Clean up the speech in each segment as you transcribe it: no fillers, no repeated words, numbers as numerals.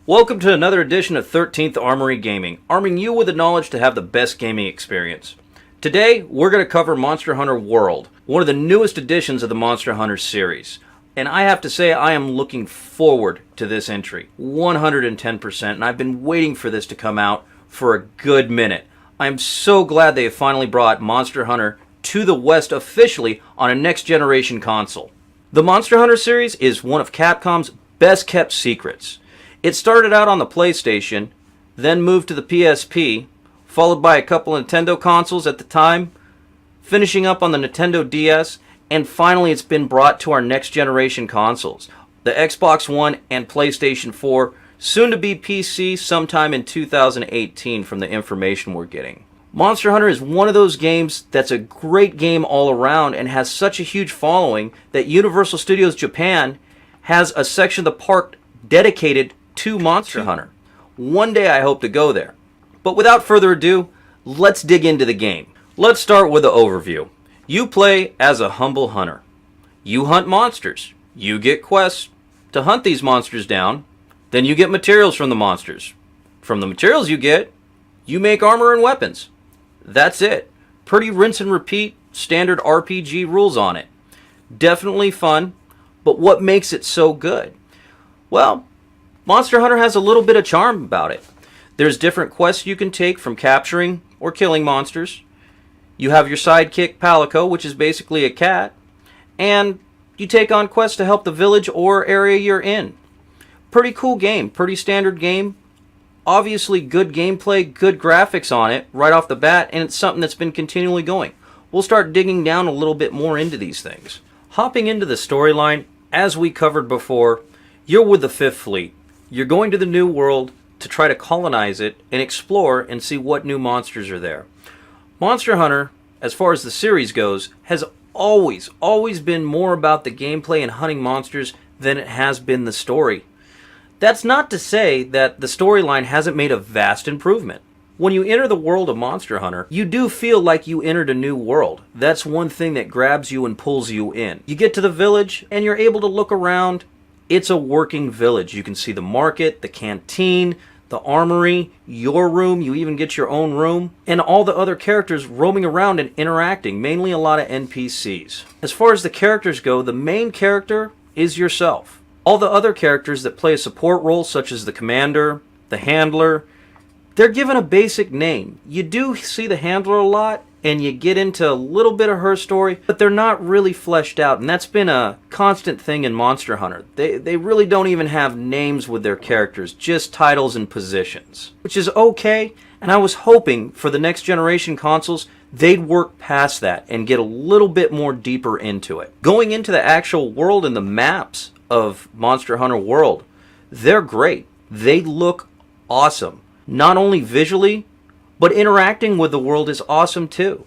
Welcome to another edition of 13th Armory Gaming, arming you with the knowledge to have the best gaming experience. Today, we're going to cover Monster Hunter World, one of the newest editions of the Monster Hunter series. And I have to say, I am looking forward to this entry, 110%, and I've been waiting for this to come out for a good minute. I am so glad they have finally brought Monster Hunter to the West officially on a next-generation console. The Monster Hunter series is one of Capcom's best-kept secrets. It started out on the PlayStation, then moved to the PSP, followed by a couple of Nintendo consoles at the time, finishing up on the Nintendo DS, and finally it's been brought to our next-generation consoles, the Xbox One and PlayStation 4, soon to be PC sometime in 2018 from the information we're getting. Monster Hunter is one of those games that's a great game all around and has such a huge following that Universal Studios Japan has a section of the park dedicated to Monster Hunter. One day I hope to go there. But without further ado, let's dig into the game. Let's start with the overview. You play as a humble hunter. You hunt monsters. You get quests to hunt these monsters down. Then you get materials from the monsters. From the materials you get, you make armor and weapons. That's it. Pretty rinse and repeat, standard RPG rules on it. Definitely fun, but what makes it so good? Well, Monster Hunter has a little bit of charm about it. There's different quests you can take from capturing or killing monsters. You have your sidekick Palico, which is basically a cat, and you take on quests to help the village or area you're in. Pretty cool game, pretty standard game. Obviously good gameplay, good graphics on it right off the bat, and it's something that's been continually going. We'll start digging down a little bit more into these things. Hopping into the storyline, as we covered before, you're with the Fifth Fleet. You're going to the New World to try to colonize it and explore and see what new monsters are there. Monster Hunter, as far as the series goes, has always been more about the gameplay and hunting monsters than it has been the story. That's not to say that the storyline hasn't made a vast improvement. When you enter the world of Monster Hunter, you do feel like you entered a new world. That's one thing that grabs you and pulls you in. You get to the village and you're able to look around. It's a working village. You can see the market, the canteen, the armory, your room, you even get your own room, and all the other characters roaming around and interacting, mainly a lot of NPCs. As far as the characters go, the main character is yourself. All the other characters that play a support role, such as the commander, the handler, they're given a basic name. You do see the handler a lot, and you get into a little bit of her story, but they're not really fleshed out, and that's been a constant thing in Monster Hunter. They really don't even have names with their characters, just titles and positions, which is okay, and I was hoping for the next generation consoles they'd work past that and get a little bit more deeper into it. Going into the actual world and the maps of Monster Hunter World, they're great. They look awesome, not only visually, but interacting with the world is awesome too.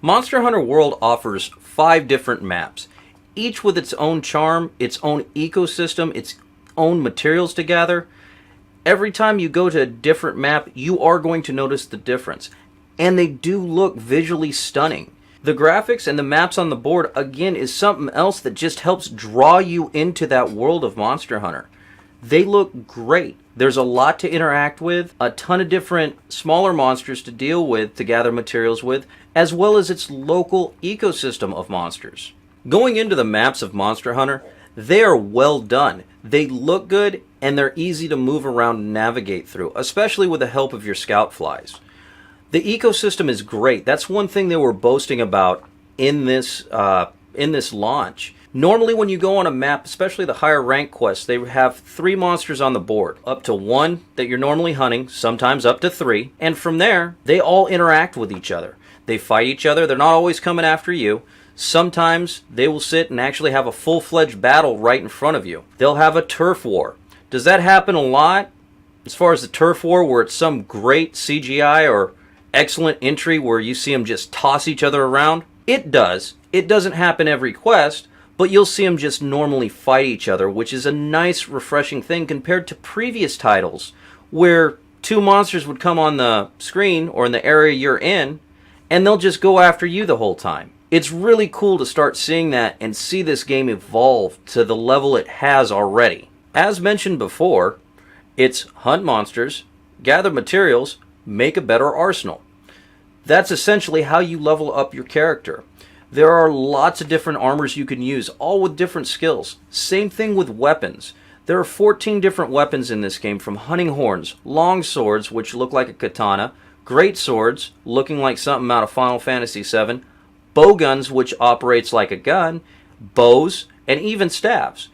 Monster Hunter World offers 5 different maps, each with its own charm, its own ecosystem, its own materials to gather. Every time you go to a different map, you are going to notice the difference, and they do look visually stunning. The graphics and the maps on the board, again, is something else that just helps draw you into that world of Monster Hunter. They look great. There's a lot to interact with, a ton of different smaller monsters to deal with, to gather materials with, as well as its local ecosystem of monsters. Going into the maps of Monster Hunter, they are well done. They look good, and they're easy to move around and navigate through, especially with the help of your scout flies. The ecosystem is great. That's one thing they were boasting about in this launch. Normally when you go on a map, especially the higher rank quests, they have 3 monsters on the board. Up to 1 that you're normally hunting, sometimes up to 3. And from there, they all interact with each other. They fight each other. They're not always coming after you. Sometimes they will sit and actually have a full-fledged battle right in front of you. They'll have a turf war. Does that happen a lot? As far as the turf war, where it's some great CGI or excellent entry where you see them just toss each other around? It does. It doesn't happen every quest, but you'll see them just normally fight each other, which is a nice, refreshing thing compared to previous titles where 2 monsters would come on the screen or in the area you're in, and they'll just go after you the whole time. It's really cool to start seeing that and see this game evolve to the level it has already. As mentioned before, It's hunt monsters, gather materials, make a better arsenal. That's essentially how you level up your character. There are lots of different armors you can use, all with different skills. Same thing with weapons. There are 14 different weapons in this game, from hunting horns, long swords, which look like a katana, great swords, looking like something out of Final Fantasy VII, bowguns, which operates like a gun, bows, and even staves.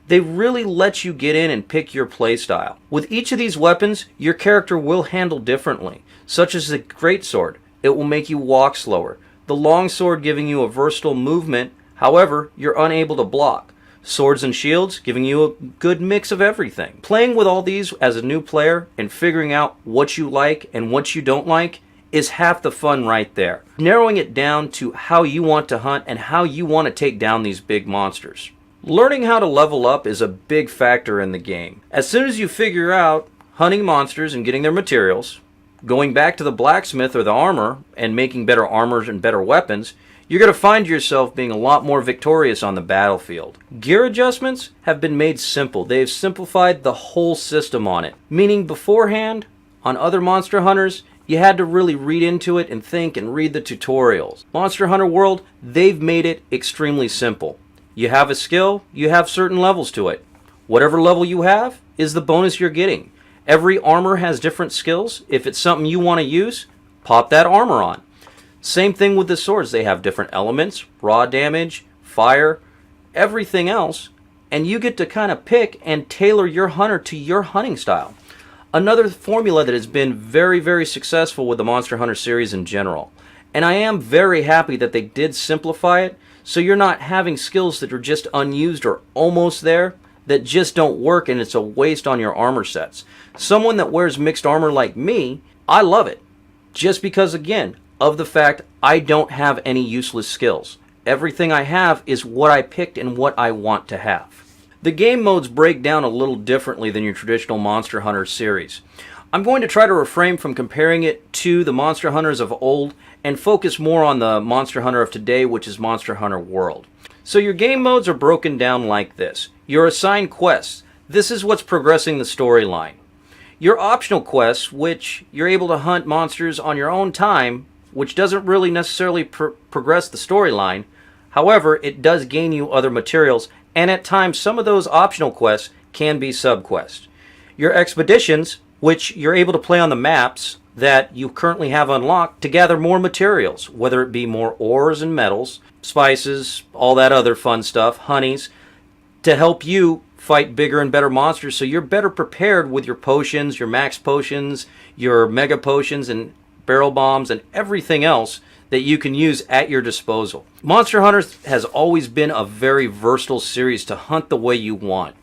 They really let you get in and pick your playstyle. With each of these weapons, your character will handle differently, such as the greatsword. It will make you walk slower. The longsword giving you a versatile movement, however, you're unable to block. Swords and shields giving you a good mix of everything. Playing with all these as a new player and figuring out what you like and what you don't like is half the fun right there. Narrowing it down to how you want to hunt and how you want to take down these big monsters. Learning how to level up is a big factor in the game. As soon as you figure out hunting monsters and getting their materials, going back to the blacksmith or the armor and making better armors and better weapons, you're going to find yourself being a lot more victorious on the battlefield. Gear adjustments have been made simple. They've simplified the whole system on it. Meaning beforehand, on other Monster Hunters, you had to really read into it and think and read the tutorials. Monster Hunter World, they've made it extremely simple. You have a skill, you have certain levels to it. Whatever level you have is the bonus you're getting. Every armor has different skills. If it's something you want to use, pop that armor on. Same thing with the swords. They have different elements, raw damage, fire, everything else, and you get to kind of pick and tailor your hunter to your hunting style. Another formula that has been very, very successful with the Monster Hunter series in general. And I am very happy that they did simplify it, so you're not having skills that are just unused or almost there, that just don't work and it's a waste on your armor sets. Someone that wears mixed armor like me, I love it. Just because, again, of the fact I don't have any useless skills. Everything I have is what I picked and what I want to have. The game modes break down a little differently than your traditional Monster Hunter series. I'm going to try to refrain from comparing it to the Monster Hunters of old and focus more on the Monster Hunter of today, which is Monster Hunter World. So your game modes are broken down like this. Your assigned quests. This is what's progressing the storyline. Your optional quests, which you're able to hunt monsters on your own time, which doesn't really necessarily progress the storyline. However, it does gain you other materials, and at times some of those optional quests can be subquests. Your expeditions, which you're able to play on the maps that you currently have unlocked to gather more materials, whether it be more ores and metals, spices, all that other fun stuff, honeys, to help you fight bigger and better monsters so you're better prepared with your potions, your max potions, your mega potions, and barrel bombs, and everything else that you can use at your disposal. Monster Hunter has always been a very versatile series to hunt the way you want.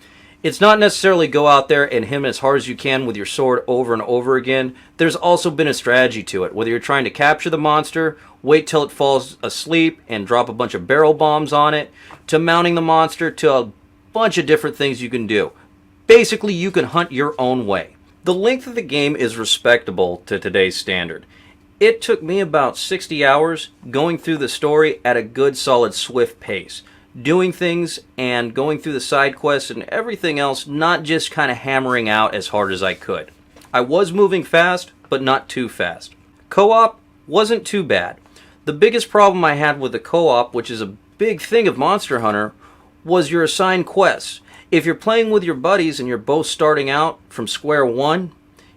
It's not necessarily go out there and hit as hard as you can with your sword over and over again. There's also been a strategy to it. Whether you're trying to capture the monster, wait till it falls asleep and drop a bunch of barrel bombs on it, to mounting the monster, to a bunch of different things you can do. Basically, you can hunt your own way. The length of the game is respectable to today's standard. It took me about 60 hours going through the story at a good, solid, swift pace. Doing things and going through the side quests and everything else, not just kind of hammering out as hard as I could. I was moving fast, but not too fast. Co-op wasn't too bad. The biggest problem I had with the co-op, which is a big thing of Monster Hunter, was your assigned quests. If you're playing with your buddies and you're both starting out from square one,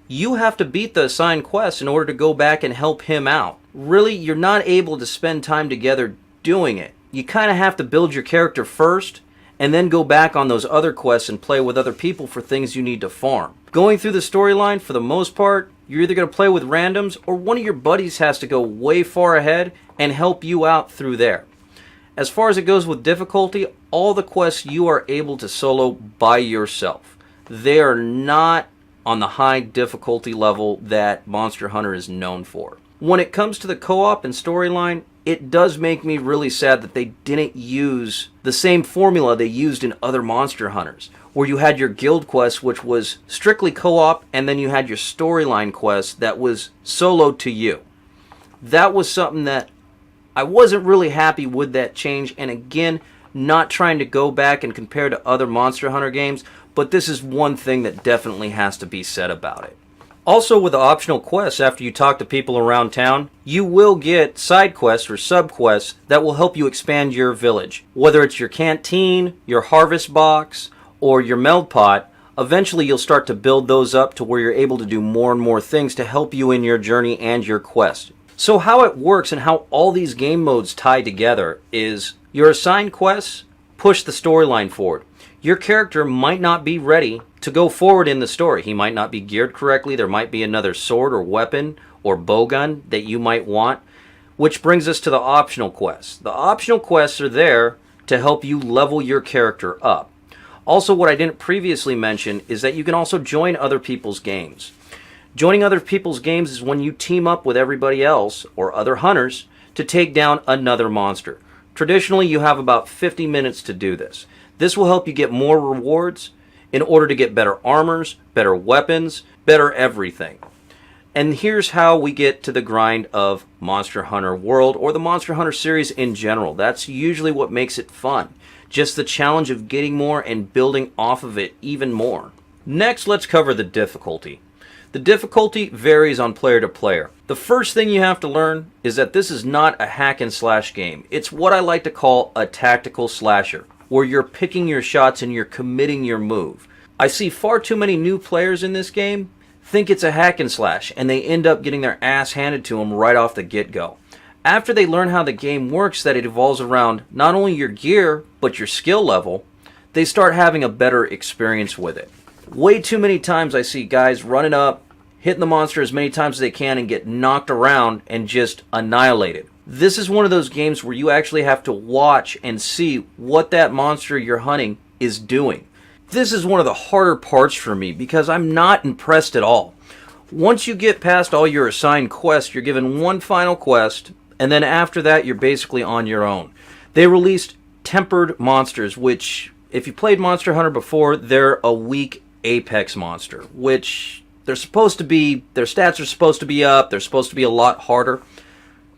you have to beat the assigned quest in order to go back and help him out. Really, you're not able to spend time together doing it. You kind of have to build your character first and then go back on those other quests and play with other people for things you need to farm. Going through the storyline, for the most part, you're either going to play with randoms or one of your buddies has to go way far ahead and help you out through there. As far as it goes with difficulty, all the quests you are able to solo by yourself. They are not on the high difficulty level that Monster Hunter is known for. When it comes to the co-op and storyline, it does make me really sad that they didn't use the same formula they used in other Monster Hunters, where you had your guild quest, which was strictly co-op, and then you had your storyline quest that was solo to you. That was something that I wasn't really happy with, that change, and again, not trying to go back and compare to other Monster Hunter games, but this is one thing that definitely has to be said about it. Also, with the optional quests, after you talk to people around town, you will get side quests or sub-quests that will help you expand your village. Whether it's your canteen, your harvest box, or your meld pot, eventually you'll start to build those up to where you're able to do more and more things to help you in your journey and your quest. So how it works and how all these game modes tie together is your assigned quests push the storyline forward. Your character might not be ready to go forward in the story. He might not be geared correctly. There might be another sword or weapon or bowgun that you might want, which brings us to the optional quests. The optional quests are there to help you level your character up. Also, what I didn't previously mention is that you can also join other people's games. Joining other people's games is when you team up with everybody else or other hunters to take down another monster. Traditionally, you have about 50 minutes to do this. This will help you get more rewards in order to get better armors, better weapons, better everything. And here's how we get to the grind of Monster Hunter World or the Monster Hunter series in general. That's usually what makes it fun. Just the challenge of getting more and building off of it even more. Next, let's cover the difficulty. The difficulty varies on player to player. The first thing you have to learn is that this is not a hack and slash game. It's what I like to call a tactical slasher, where you're picking your shots and you're committing your move. I see far too many new players in this game think it's a hack and slash, and they end up getting their ass handed to them right off the get-go. After they learn how the game works, that it evolves around not only your gear, but your skill level, they start having a better experience with it. Way too many times I see guys running up, hitting the monster as many times as they can and get knocked around and just annihilated. This is one of those games where you actually have to watch and see what that monster you're hunting is doing. This is one of the harder parts for me because I'm not impressed at all. Once you get past all your assigned quests, you're given one final quest, and then after that you're basically on your own. They released tempered monsters, which, if you played Monster Hunter before, they're a weak apex monster, which their stats are supposed to be up, they're supposed to be a lot harder.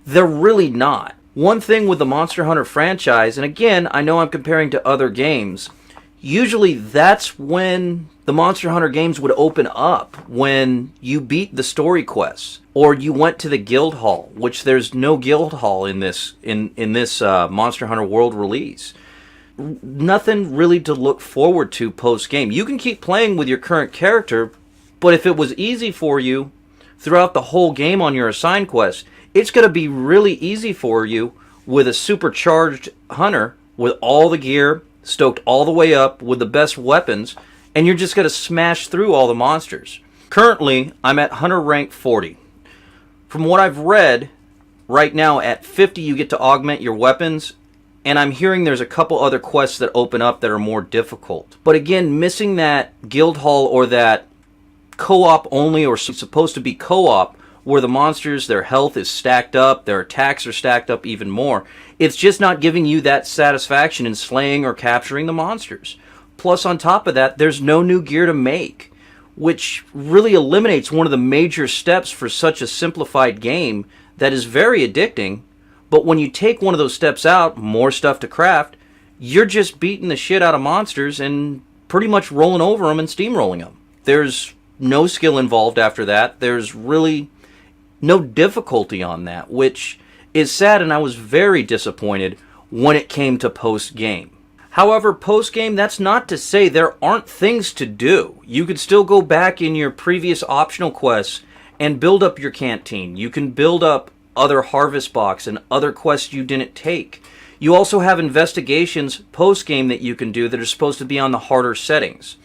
They're really not. One thing with the Monster Hunter franchise, and again, I know I'm comparing to other games, usually that's when the Monster Hunter games would open up, when you beat the story quests, or you went to the guild hall, which there's no guild hall in this Monster Hunter World release. Nothing really to look forward to post-game. You can keep playing with your current character, but if it was easy for you throughout the whole game on your assigned quest, it's going to be really easy for you with a supercharged hunter with all the gear, stoked all the way up with the best weapons, and you're just going to smash through all the monsters. Currently, I'm at Hunter rank 40. From what I've read, right now at 50 you get to augment your weapons, and I'm hearing there's a couple other quests that open up that are more difficult. But again, missing that guild hall or that co-op only, or supposed to be co-op, where the monsters, their health is stacked up, their attacks are stacked up even more, it's just not giving you that satisfaction in slaying or capturing the monsters. Plus, on top of that, there's no new gear to make, which really eliminates one of the major steps for such a simplified game that is very addicting. But when you take one of those steps out, more stuff to craft, you're just beating the shit out of monsters and pretty much rolling over them and steamrolling them. There's no skill involved after that. There's really no difficulty on that, which is sad, and I was very disappointed when it came to post-game. However, post-game, that's not to say there aren't things to do. You could still go back in your previous optional quests and build up your canteen. You can build up other harvest box and other quests you didn't take. You also have investigations post-game that you can do that are supposed to be on the harder settings.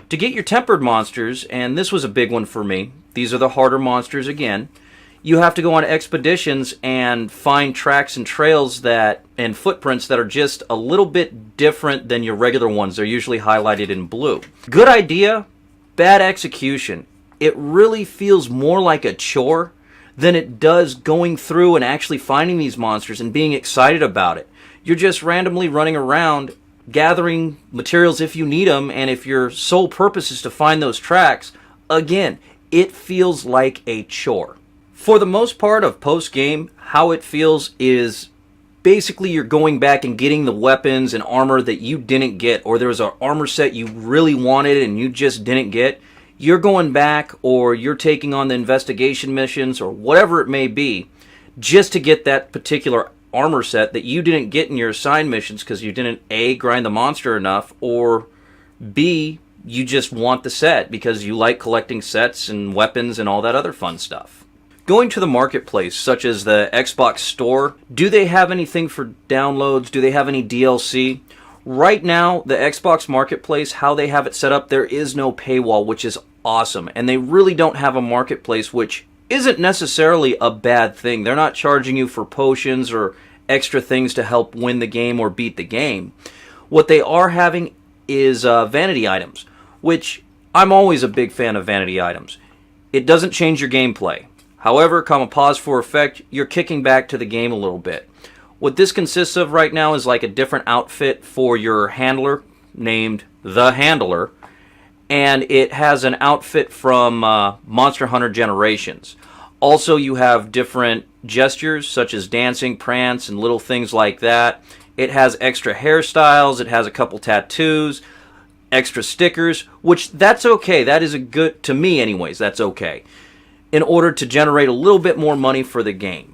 To get your tempered monsters, and this was a big one for me, these are the harder monsters again, you have to go on expeditions and find tracks and trails and footprints that are just a little bit different than your regular ones. They're usually highlighted in blue. Good idea, bad execution. It really feels more like a chore than it does going through and actually finding these monsters and being excited about it. You're just randomly running around gathering materials if you need them, and if your sole purpose is to find those tracks, again, it feels like a chore. For the most part of post-game, how it feels is basically you're going back and getting the weapons and armor that you didn't get, or there was an armor set you really wanted and you just didn't get. You're going back, or you're taking on the investigation missions, or whatever it may be, just to get that particular armor set that you didn't get in your assigned missions because you didn't A, grind the monster enough, or B, you just want the set because you like collecting sets and weapons and all that other fun stuff. Going to the marketplace, such as the Xbox Store, do they have anything for downloads? Do they have any DLC? Right now, the Xbox Marketplace, how they have it set up, there is no paywall, which is awesome. And they really don't have a marketplace, which isn't necessarily a bad thing. They're not charging you for potions or extra things to help win the game or beat the game. What they are having is vanity items, which I'm always a big fan of vanity items. It doesn't change your gameplay. However, pause for effect, you're kicking back to the game a little bit. What this consists of right now is like a different outfit for your handler, named the Handler, and it has an outfit from Monster Hunter Generations. Also, you have different gestures, such as dancing, prance, and little things like that. It has extra hairstyles, it has a couple tattoos, extra stickers, which that's okay. That is a good, to me anyways, that's okay, in order to generate a little bit more money for the game.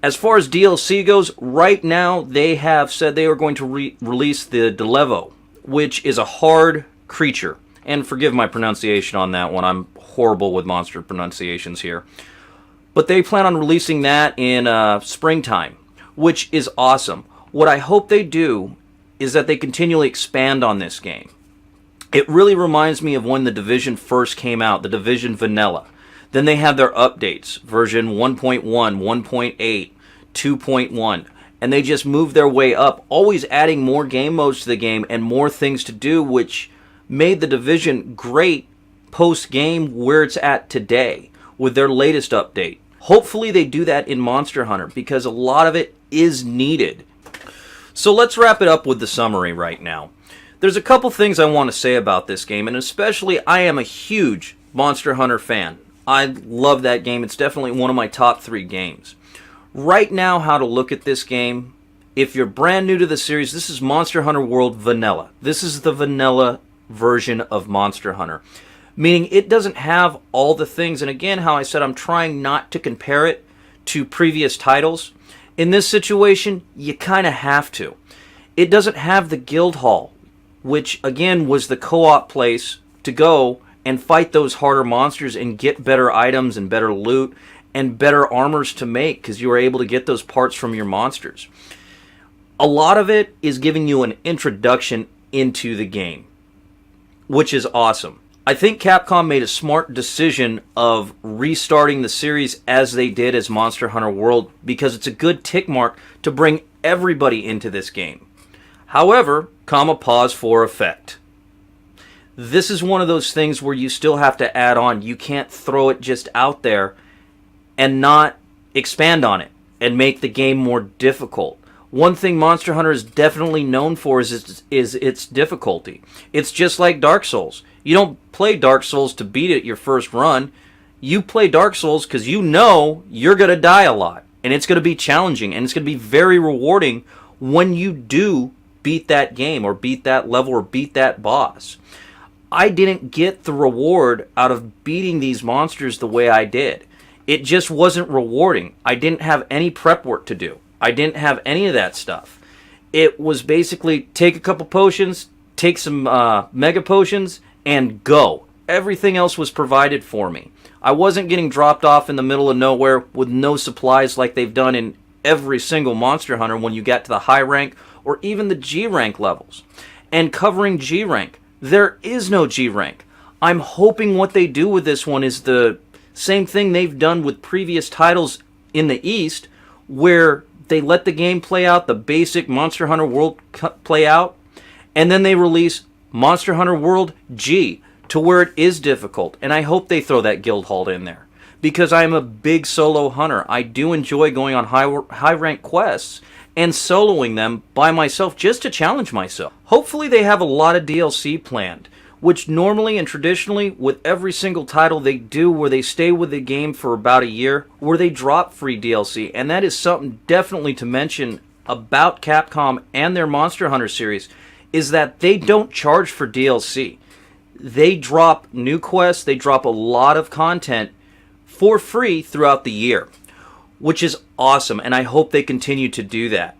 As far as DLC goes, right now they have said they are going to release the Delevo, which is a hard creature. And forgive my pronunciation on that one, I'm horrible with monster pronunciations here. But they plan on releasing that in springtime, which is awesome. What I hope they do is that they continually expand on this game. It really reminds me of when The Division first came out, The Division Vanilla. Then they have their updates, version 1.1, 1.8, 2.1, and they just move their way up, always adding more game modes to the game and more things to do, which made The Division great post-game where it's at today with their latest update. Hopefully they do that in Monster Hunter because a lot of it is needed. So let's wrap it up with the summary right now. There's a couple things I want to say about this game, and especially I am a huge Monster Hunter fan. I love that game. It's definitely one of my top 3 games. Right now, how to look at this game, if you're brand new to the series, this is Monster Hunter World Vanilla. This is the vanilla version of Monster Hunter, meaning it doesn't have all the things. And again, how I said I'm trying not to compare it to previous titles. In this situation, you kind of have to. It doesn't have the guild hall, which again was the co-op place to go and fight those harder monsters and get better items and better loot and better armors to make because you were able to get those parts from your monsters. A lot of it is giving you an introduction into the game, which is awesome. I think Capcom made a smart decision of restarting the series as they did as Monster Hunter World because it's a good tick mark to bring everybody into this game. However, pause for effect. This is one of those things where you still have to add on. You can't throw it just out there and not expand on it and make the game more difficult. One thing Monster Hunter is definitely known for is its difficulty. It's just like Dark Souls. You don't play Dark Souls to beat it your first run. You play Dark Souls because you know you're going to die a lot. And it's going to be challenging. And it's going to be very rewarding when you do beat that game or beat that level or beat that boss. I didn't get the reward out of beating these monsters the way I did. It just wasn't rewarding. I didn't have any prep work to do. I didn't have any of that stuff. It was basically take a couple potions, take some mega potions, and go. Everything else was provided for me. I wasn't getting dropped off in the middle of nowhere with no supplies like they've done in every single Monster Hunter when you got to the high rank or even the G rank levels. And covering G rank, there is no G rank. I'm hoping what they do with this one is the same thing they've done with previous titles in the East, where they let the game play out, the basic Monster Hunter World play out, and then they release Monster Hunter World G to where it is difficult. And I hope they throw that guild hall in there, because I am a big solo hunter. I do enjoy going on high rank quests and soloing them by myself just to challenge myself. Hopefully they have a lot of DLC planned, which normally and traditionally with every single title they do, where they stay with the game for about a year, where they drop free DLC. And that is something definitely to mention about Capcom and their Monster Hunter series is that they don't charge for DLC. They drop new quests, they drop a lot of content for free throughout the year, which is awesome, and I hope they continue to do that.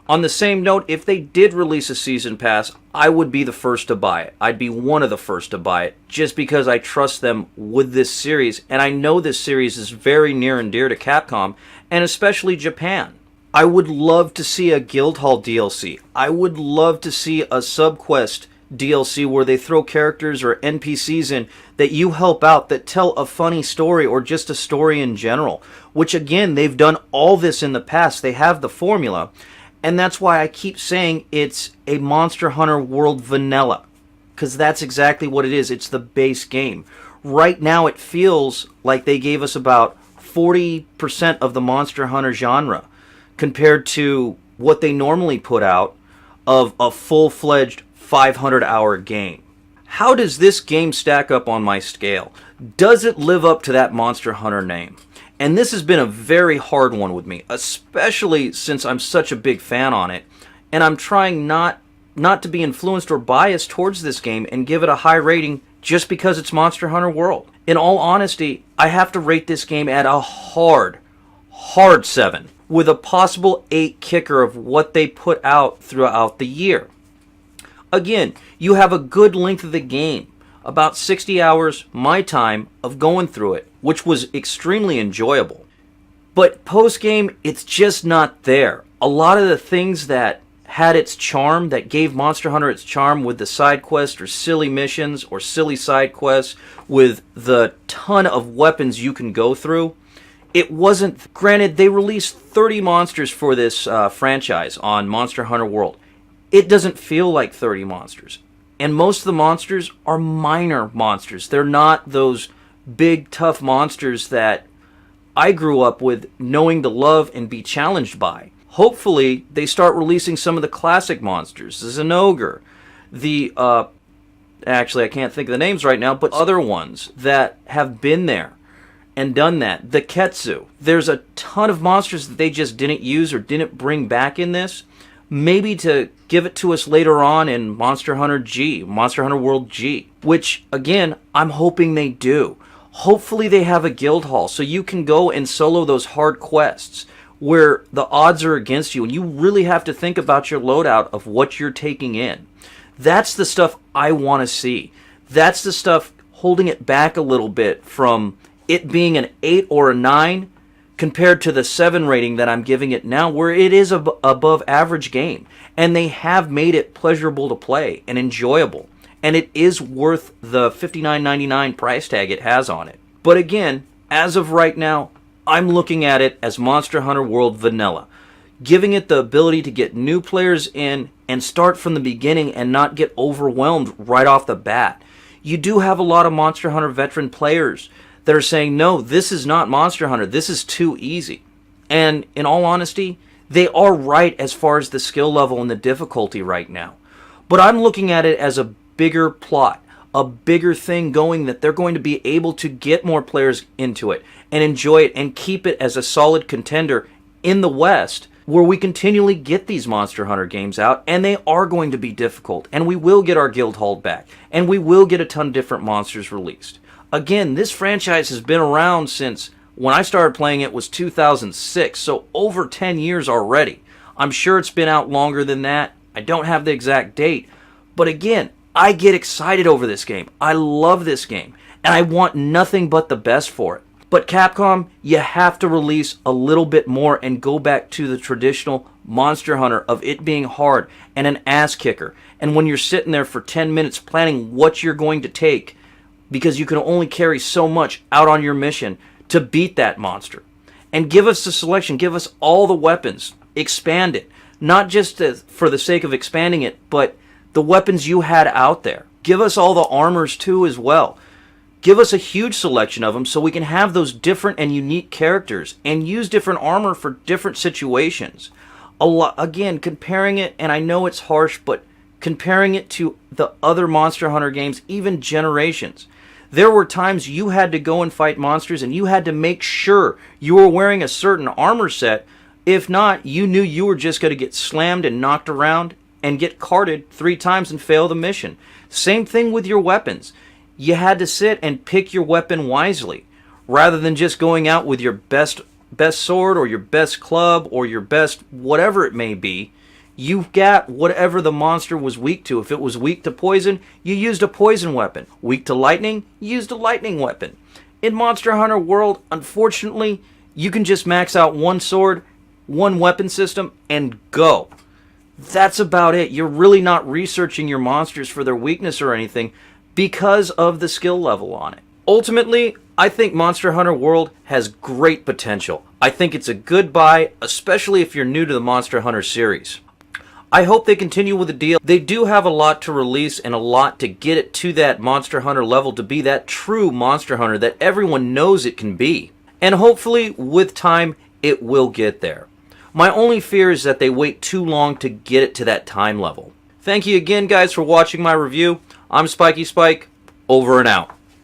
On the same note, if they did release a season pass, I would be the first to buy it. I'd be one of the first to buy it, just because I trust them with this series, and I know this series is very near and dear to Capcom, and especially Japan. I would love to see a Guildhall DLC. I would love to see a SubQuest DLC where they throw characters or NPCs in that you help out that tell a funny story or just a story in general, which again, they've done all this in the past. They have the formula. And that's why I keep saying it's a Monster Hunter World vanilla, because that's exactly what it is. It's the base game. Right now it feels like they gave us about 40% of the Monster Hunter genre compared to what they normally put out of a full-fledged 500-hour game. How does this game stack up on my scale? Does it live up to that Monster Hunter name? And this has been a very hard one with me, especially since I'm such a big fan on it, and I'm trying not to be influenced or biased towards this game and give it a high rating just because it's Monster Hunter World. In all honesty, I have to rate this game at a hard 7, with a possible 8 kicker of what they put out throughout the year. Again, you have a good length of the game, about 60 hours, my time, of going through it, which was extremely enjoyable. But post-game, it's just not there. A lot of the things that had its charm, that gave Monster Hunter its charm with the side quests or silly missions or silly side quests with the ton of weapons you can go through, it wasn't. Granted, they released 30 monsters for this franchise on Monster Hunter World. It doesn't feel like 30 monsters. And most of the monsters are minor monsters. They're not those big, tough monsters that I grew up with knowing to love and be challenged by. Hopefully, they start releasing some of the classic monsters. The Zenogre, the, actually I can't think of the names right now, but other ones that have been there and done that. The Ketsu. There's a ton of monsters that they just didn't use or didn't bring back in this. Maybe to give it to us later on in Monster Hunter G, Monster Hunter World G, which, again, I'm hoping they do. Hopefully they have a Guildhall so you can go and solo those hard quests where the odds are against you and you really have to think about your loadout of what you're taking in. That's the stuff I want to see. That's the stuff holding it back a little bit from it being an 8 or a 9 compared to the 7 rating that I'm giving it now, where it is a above average game. And they have made it pleasurable to play and enjoyable. And it is worth the $59.99 price tag it has on it. But again, as of right now, I'm looking at it as Monster Hunter World Vanilla, giving it the ability to get new players in and start from the beginning and not get overwhelmed right off the bat. You do have a lot of Monster Hunter veteran players that are saying, no, this is not Monster Hunter, this is too easy. And in all honesty, they are right as far as the skill level and the difficulty right now. But I'm looking at it as a bigger plot, a bigger thing going, that they're going to be able to get more players into it and enjoy it and keep it as a solid contender in the West, where we continually get these Monster Hunter games out, and they are going to be difficult, and we will get our Guildhall back, and we will get a ton of different monsters released. Again, this franchise has been around since when I started playing it was 2006, so over 10 years already. I'm sure it's been out longer than that. I don't have the exact date. But again, I get excited over this game. I love this game, and I want nothing but the best for it. But Capcom, you have to release a little bit more and go back to the traditional Monster Hunter of it being hard and an ass kicker. And when you're sitting there for 10 minutes planning what you're going to take, because you can only carry so much out on your mission to beat that monster. And give us the selection, give us all the weapons, expand it. Not just for the sake of expanding it, but the weapons you had out there. Give us all the armors too as well. Give us a huge selection of them so we can have those different and unique characters and use different armor for different situations. Again, comparing it, and I know it's harsh, but comparing it to the other Monster Hunter games, even Generations. There were times you had to go and fight monsters and you had to make sure you were wearing a certain armor set If not, you knew you were just going to get slammed and knocked around and get carted 3 times and fail the mission. Same thing with your weapons. You had to sit and pick your weapon wisely, rather than just going out with your best sword or your best club or your best whatever it may be. You got whatever the monster was weak to. If it was weak to poison, you used a poison weapon. Weak to lightning, you used a lightning weapon. In Monster Hunter World, unfortunately, you can just max out one sword, one weapon system, and go. That's about it. You're really not researching your monsters for their weakness or anything because of the skill level on it. Ultimately, I think Monster Hunter World has great potential. I think it's a good buy, especially if you're new to the Monster Hunter series. I hope they continue with the deal. They do have a lot to release and a lot to get it to that Monster Hunter level to be that true Monster Hunter that everyone knows it can be. And hopefully, with time, it will get there. My only fear is that they wait too long to get it to that time level. Thank you again, guys, for watching my review. I'm Spiky Spike. Over and out.